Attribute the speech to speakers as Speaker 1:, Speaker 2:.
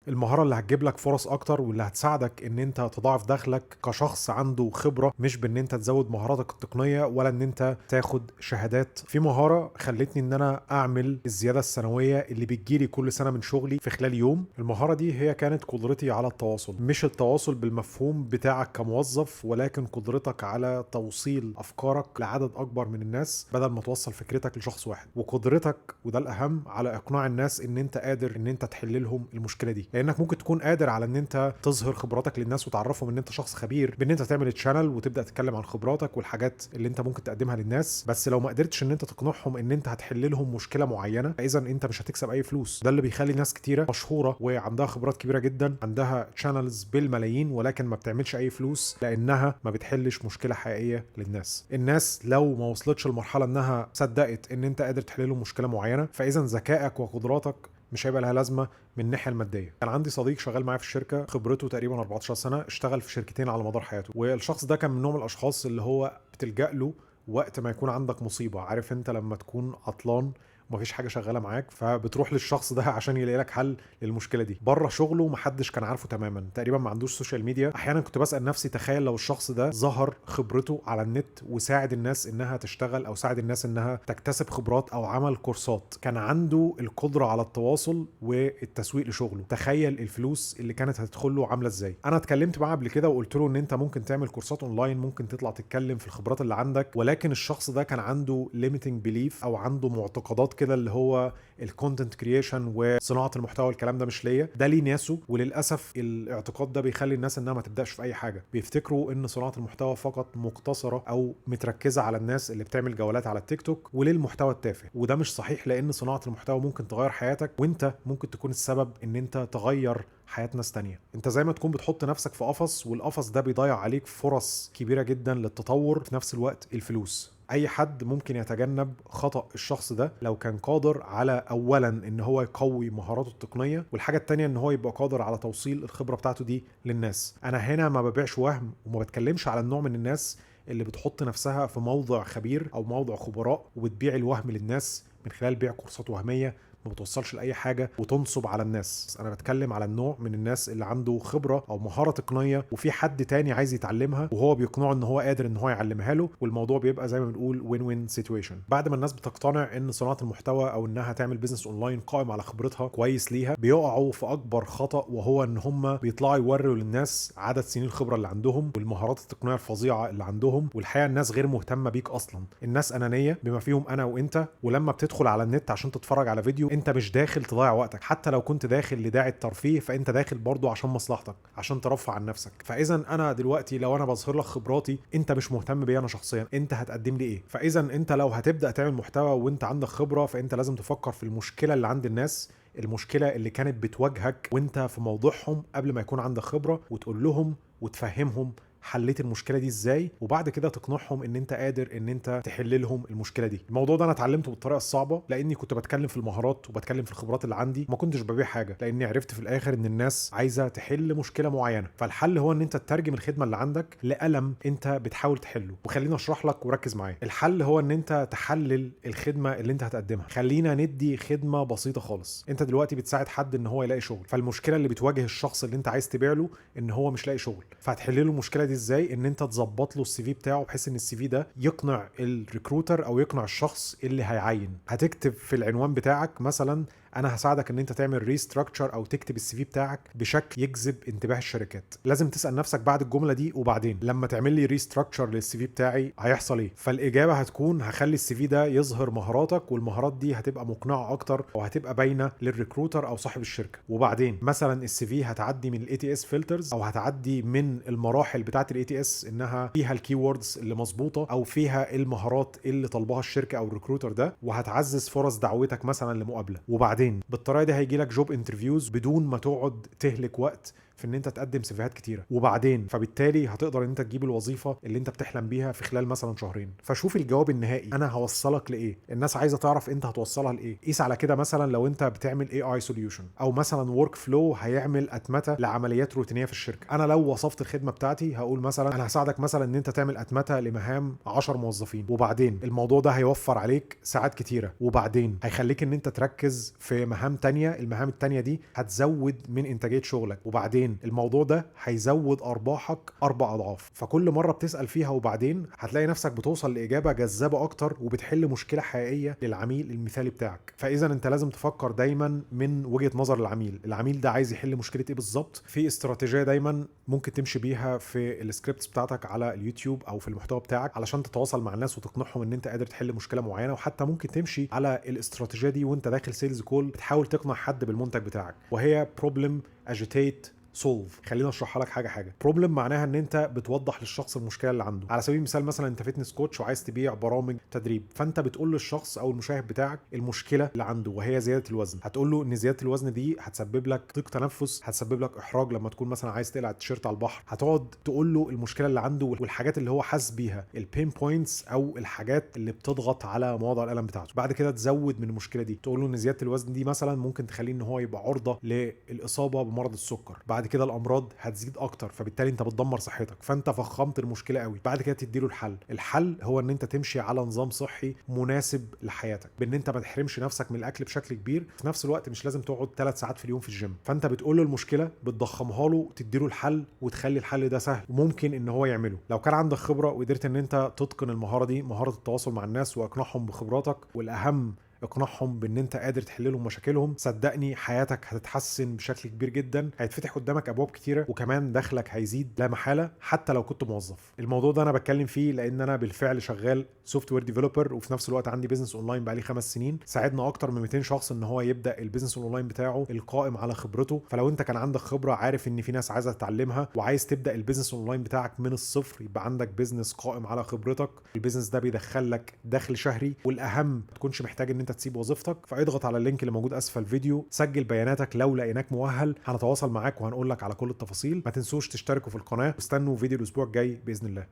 Speaker 1: المهارة اللي هتجيب لك فرص اكتر واللي هتساعدك ان انت تضاعف دخلك كشخص عنده خبرة، مش بان انت تزود مهاراتك التقنية ولا ان انت تاخد شهادات. في مهارة خلتني ان انا اعمل الزيادة السنوية اللي بتجيلي كل سنة من شغلي في خلال يوم. المهارة دي هي كانت قدرتي على التواصل، مش التواصل بالمفهوم بتاعك كموظف، ولكن قدرتك على توصيل افكارك لعدد اكبر من الناس بدل ما توصل فكرتك لشخص واحد، وقدرتك وده الاهم على اقناع الناس ان انت قادر ان انت تحل لهم المشكله دي. لانك ممكن تكون قادر على ان انت تظهر خبراتك للناس وتعرفهم ان انت شخص خبير بان انت تعمل تشانل وتبدا تتكلم عن خبراتك والحاجات اللي انت ممكن تقدمها للناس، بس لو ما قدرتش ان انت تقنعهم ان انت هتحل لهم مشكله معينه فاذا انت مش هتكسب اي فلوس. ده اللي بيخلي ناس كتيره مشهوره وعندها خبرات كبيره جدا، عندها تشانلز بالملايين، ولكن ما بتعملش اي فلوس لانها ما بتحلش مشكله حقيقيه للناس. الناس لو ما وصلتش لمرحله انها صدقت ان انت قادر تحل لهم مشكله معينه فاذا ذكائك وقدراتك مش هيبقى لها لازمه من الناحيه الماديه. كان عندي صديق شغال معايا في الشركه، خبرته تقريبا 14 سنه، اشتغل في شركتين على مدار حياته، والشخص ده كان من نوع من الاشخاص اللي هو بتلجأ له وقت ما يكون عندك مصيبه. عارف انت لما تكون عطلان ومفيش حاجه شغاله معاك فبتروح للشخص ده عشان يلاقي لك حل للمشكله دي. بره شغله محدش كان عارفه تماما، تقريبا ما عندوش سوشيال ميديا. احيانا كنت بسال نفسي تخيل لو الشخص ده ظهر خبرته على النت وساعد الناس انها تشتغل او ساعد الناس انها تكتسب خبرات او عمل كورسات، كان عنده القدره على التواصل والتسويق لشغله. تخيل الفلوس اللي كانت هتدخل له عامله ازاي. انا اتكلمت معاه قبل كده وقلت له ان انت ممكن تعمل كورسات اونلاين، ممكن تطلع تتكلم في الخبرات اللي عندك، ولكن الشخص ده كان عنده ليميتنج بليف او عنده معتقدات كده اللي هو الكونتنت كرييشن وصناعه المحتوى والكلام ده مش ليا، ده ليه ناسه. وللاسف الاعتقاد ده بيخلي الناس انها ما تبداش في اي حاجه، بيفتكروا ان صناعه المحتوى فقط مقتصره او متركزه على الناس اللي بتعمل جولات على التيك توك وللمحتوى التافه، وده مش صحيح. لان صناعه المحتوى ممكن تغير حياتك، وانت ممكن تكون السبب ان انت تغير حياة ناس تانية. انت زي ما تكون بتحط نفسك في قفص، والقفص ده بيضيع عليك فرص كبيرة جدا للتطور، في نفس الوقت الفلوس. اي حد ممكن يتجنب خطأ الشخص ده لو كان قادر على اولا ان هو يقوي مهاراته التقنية، والحاجة التانية ان هو يبقى قادر على توصيل الخبرة بتاعته دي للناس. انا هنا ما ببيعش وهم وما بتكلمش على النوع من الناس اللي بتحط نفسها في موضع خبير او موضع خبراء وبتبيع الوهم للناس من خلال بيع كورسات وهمية ما بتوصلش لاي حاجه وتنصب على الناس. انا بتكلم على النوع من الناس اللي عنده خبره او مهاره تقنيه وفي حد تاني عايز يتعلمها وهو بيقنعه ان هو قادر ان هو يعلمها له، والموضوع بيبقى زي ما بنقول وين وين سيتويشن. بعد ما الناس بتقتنع ان صناعه المحتوى او انها تعمل بيزنس اونلاين قائم على خبرتها كويس ليها، بيقعوا في اكبر خطا، وهو ان هم بيطلعوا يوروا للناس عدد سنين الخبره اللي عندهم والمهارات التقنيه الفظيعه اللي عندهم. والحقيقه الناس غير مهتمه بيك اصلا، الناس انانيه بما فيهم انا وانت. ولما بتدخل على النت عشان تتفرج على فيديو، انت مش داخل تضيع وقتك، حتى لو كنت داخل لداعي الترفيه فانت داخل برضو عشان مصلحتك، عشان ترفع عن نفسك. فاذا انا دلوقتي لو انا بظهر لك خبراتي انت مش مهتم بيا انا شخصيا، انت هتقدم لي ايه؟ فاذا انت لو هتبدا تعمل محتوى وانت عندك خبره فانت لازم تفكر في المشكله اللي عند الناس، المشكله اللي كانت بتواجهك وانت في موضوعهم قبل ما يكون عندك خبره، وتقول لهم وتفهمهم حليت المشكله دي ازاي، وبعد كده تقنعهم ان انت قادر ان انت تحل لهم المشكله دي. الموضوع ده انا اتعلمته بالطريقه الصعبه، لاني كنت بتكلم في المهارات وبتكلم في الخبرات اللي عندي، ما كنتش ببيع حاجه، لاني عرفت في الاخر ان الناس عايزه تحل مشكله معينه. فالحل هو ان انت تترجم الخدمه اللي عندك لألم انت بتحاول تحله. وخلينا اشرح لك وركز معايا. الحل هو ان انت تحلل الخدمه اللي انت هتقدمها. خلينا ندي خدمه بسيطه خالص. انت دلوقتي بتساعد حد ان هو يلاقي شغل، فالمشكله اللي بتواجه الشخص اللي انت عايز تبيع له ان هو مش لاقي شغل، فهتحل له المشكله دي ازاي؟ ان انت تظبط له السي في بتاعه بحيث ان السي في ده يقنع الريكروتر او يقنع الشخص اللي هيعين. هتكتب في العنوان بتاعك مثلا انا هساعدك ان انت تعمل ريستراكشر او تكتب السي في بتاعك بشكل يجذب انتباه الشركات. لازم تسال نفسك بعد الجمله دي وبعدين لما تعمل لي ريستراكشر للسي في بتاعي هيحصل ايه؟ فالاجابه هتكون هخلي السي في ده يظهر مهاراتك، والمهارات دي هتبقى مقنعه اكتر وهتبقى باينه للريكروتر او صاحب الشركه. وبعدين مثلا السي في هتعدي من الاي تي اس فلترز او هتعدي من المراحل بتاعه الاي تي اس انها فيها الكيوردز اللي مظبوطه او فيها المهارات اللي طلبها الشركه او الريكروتر ده، وهتعزز فرص دعوتك مثلا لمقابله. وبعدين بالطريقه دي هيجي لك جوب انترفيوز بدون ما تقعد تهلك وقت في ان انت تقدم سيفيهات كتيره، وبعدين فبالتالي هتقدر ان انت تجيب الوظيفه اللي انت بتحلم بيها في خلال مثلا شهرين. فشوف الجواب النهائي، انا هوصلك لايه، الناس عايزه تعرف انت هتوصلها لايه. قيس على كده مثلا لو انت بتعمل اي اي سوليوشن، او مثلا ورك فلو هيعمل اتمته لعمليات روتينيه في الشركه، انا لو وصفت الخدمه بتاعتي هقول مثلا انا هساعدك مثلا ان انت تعمل اتمته لمهام 10 موظفين، وبعدين الموضوع ده هيوفر عليك ساعات كتيره، وبعدين هيخليك ان انت تركز في مهام تانية، المهام التانية دي هتزود من انتاجيه شغلك، وبعدين الموضوع ده هيزود ارباحك 4 اضعاف. فكل مره بتسال فيها وبعدين هتلاقي نفسك بتوصل لاجابه جذابه اكتر وبتحل مشكله حقيقيه للعميل المثالي بتاعك. فاذا انت لازم تفكر دايما من وجهه نظر العميل ده عايز يحل مشكله ايه بالظبط. في استراتيجيه دايما ممكن تمشي بيها في السكريبتس بتاعتك على اليوتيوب او في المحتوى بتاعك علشان تتواصل مع الناس وتقنعهم ان انت قادر تحل مشكله معينه، وحتى ممكن تمشي على الاستراتيجيه دي وانت داخل سيلز كول بتحاول تقنع حد بالمنتج بتاعك، وهي بروبلم اجيتيت سولف. خلينا اشرحها لك حاجه. بروبلم معناها ان انت بتوضح للشخص المشكله اللي عنده. على سبيل المثال مثلا انت فيتنس كوتش وعايز تبيع برامج تدريب، فانت بتقول للشخص او المشاهد بتاعك المشكله اللي عنده وهي زياده الوزن. هتقول له ان زياده الوزن دي هتسبب لك ضيق تنفس، هتسبب لك احراج لما تكون مثلا عايز تقلع التيشيرت على البحر. هتقعد تقول له المشكله اللي عنده والحاجات اللي هو حاسس بيها، البين بوينتس او الحاجات اللي بتضغط على مواضع الالم بتاعته. بعد كده تزود من المشكله دي، تقول له ان زياده الوزن دي مثلا ممكن تخليه ان هو يبقى عرضه للاصابه بمرض السكر. بعد كده الامراض هتزيد اكتر، فبالتالي انت بتدمر صحتك، فانت فخمت المشكله قوي. بعد كده تديله الحل هو ان انت تمشي على نظام صحي مناسب لحياتك، بان انت ما تحرمش نفسك من الاكل بشكل كبير، في نفس الوقت مش لازم تقعد 3 ساعات في اليوم في الجيم. فانت بتقول له المشكله، بتضخمها له، تديله الحل وتخلي الحل ده سهل وممكن ان هو يعمله. لو كان عندك خبره وقدرت ان انت تتقن المهاره دي، مهاره التواصل مع الناس واقناعهم بخبراتك، والاهم اقنعهم بان انت قادر تحل لهم مشاكلهم، صدقني حياتك هتتحسن بشكل كبير جدا، هيتفتح قدامك ابواب كتيره، وكمان دخلك هيزيد لا محاله حتى لو كنت موظف. الموضوع ده انا بتكلم فيه لان انا بالفعل شغال سوفت وير ديفلوبر، وفي نفس الوقت عندي بيزنس اونلاين بقالي 5 سنين. ساعدنا اكتر من 200 شخص ان هو يبدا البيزنس الاونلاين بتاعه القائم على خبرته. فلو انت كان عندك خبره، عارف ان في ناس عايزه تتعلمها وعايز تبدا البيزنس اونلاين بتاعك من الصفر، يبقى عندك بيزنس قائم على خبرتك، البيزنس ده بيدخل لك دخل شهري، والاهم ما تكونش محتاج ان انت تسيب وظيفتك، فاضغط على اللينك اللي موجود اسفل الفيديو، سجل بياناتك، لو لقيناك مؤهل هنتواصل معاك وهنقول لك على كل التفاصيل. ما تنسوش تشتركوا في القناه، واستنوا فيديو الاسبوع الجاي باذن الله.